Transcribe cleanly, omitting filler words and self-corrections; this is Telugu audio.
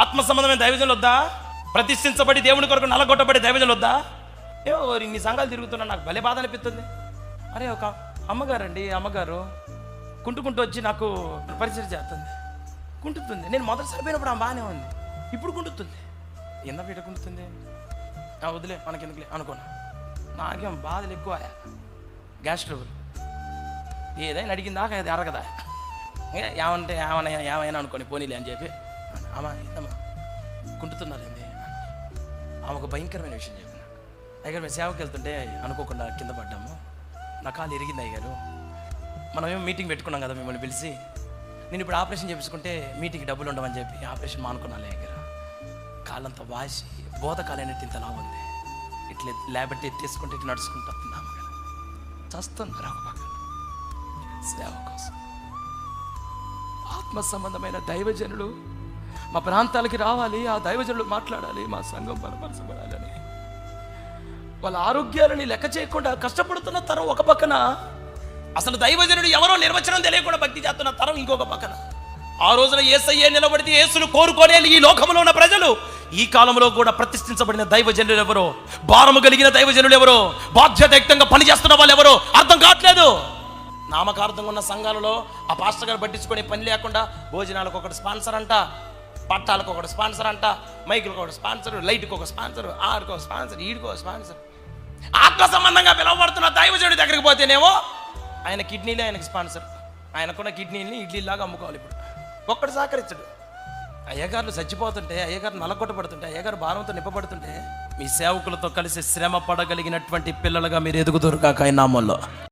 ఆత్మ సంబంధమైన దైవజనులు వద్దా? ప్రతిష్ఠించబడి దేవుని కొరకు నలగొట్టబడి దైవజనులు వద్దా? ఇన్ని సంఘాలు తిరుగుతున్నా నాకు భలే బాధ అనిపిస్తుంది. అరే ఒక అమ్మగారు కుంటుకుంటూ వచ్చి నాకు పరిచయం చేస్తుంది, కుంటుతుంది. నేను మొదటిసారి పోయినప్పుడు ఆమె బాగానే ఉంది, ఇప్పుడు కుంటుతుంది. ఎంత పీట కుంటుతుంది, వదిలే మనకెందుకులే అనుకోను. నాకేం బాధలు ఎక్కువ, గ్యాస్ ట్రబుల్. ఏదైనా అడిగిందాక అది అరగదా, ఏమంటే ఏమైనా అనుకోని పోనీలే అని చెప్పి అమ్మా కుంటుతున్నారండి. ఆమె ఒక భయంకరమైన విషయం చెప్పిన. అయ్యగారు మేము సేవకి వెళ్తుంటే అనుకోకుండా కింద పడ్డాము, నా కాలు ఇరిగింది అయ్యగారు. మనమేమో మీటింగ్ పెట్టుకున్నాం కదా మిమ్మల్ని పిలిచి, నేను ఇప్పుడు ఆపరేషన్ చేపించుకుంటే మీటింగ్కి డబ్బులు ఉండవని చెప్పి ఆపరేషన్ మానుకున్నాను అయ్యగారు. కాళ్ళంతా వాసి బోధకాలైనట్టు ఇంతలా ఉంది. ఇట్లా లేబట్టి తీసుకుంటే ఇట్లా నడుచుకుంటూ వస్తున్నాము కదా, చస్తున్నారు ఒక పక్కన సేవ కోసం. ఆత్మ సంబంధమైన దైవజనులు మా ప్రాంతాలకి రావాలి, ఆ దైవజనులు మాట్లాడాలి, మా సంఘం బలపరచబడాలని. వాళ్ళ ఆరోగ్యాలని లెక్క చేయకుండా కష్టపడుతున్న తరం ఒక పక్కన, అసలు దైవజనుడు ఎవరో నిర్వచనం తెలియకుండా భక్తి చేస్తున్న తరం ఇంకొక పక్కన. ఆ రోజున యేసయ్యే నిలబడితే యేసును కోరుకోనే ఈ లోకంలో ఉన్న ప్రజలు ఈ కాలంలో కూడా ప్రతిష్ఠించబడిన దైవజనులు ఎవరో, భారము కలిగిన దైవజనులు ఎవరో, బాధ్యతాయుక్తంగా పనిచేస్తున్న వాళ్ళు ఎవరో అర్థం కావట్లేదు. నామకార్థంగా ఉన్న సంఘాలలో ఆ పాస్టర్ గారు పట్టించుకునే పని లేకుండా భోజనాలకు ఒకటి స్పాన్సర్ అంట, పట్టాలకు ఒకటి స్పాన్సర్ అంట, మైకులకు ఒకటి స్పాన్సర్, లైట్కి ఒక స్పాన్సర్, ఆరుకో స్పాన్సర్, ఈడుకో స్పాన్సర్. ఆత్మ సంబంధంగా పిలువబడుతున్న దైవజనుడి దగ్గరికి పోతేనేమో ఆయన కిడ్నీలే ఆయనకి స్పాన్సర్. ఆయనకున్న కిడ్నీని ఇడ్లీలాగా అమ్ముకోవాలి. ఇప్పుడు ఒక్కడు సహకరించడు. అయ్యగారులు చచ్చిపోతుంటే, అయ్యగారు నలగొట్టబడుతుంటే, అయ్యగారు భారంతో నింపబడుతుంటే మీ సేవకులతో కలిసి శ్రమ పడగలిగినటువంటి పిల్లలుగా మీరు ఎదుగుదురు కాక ఆయన నామంలో.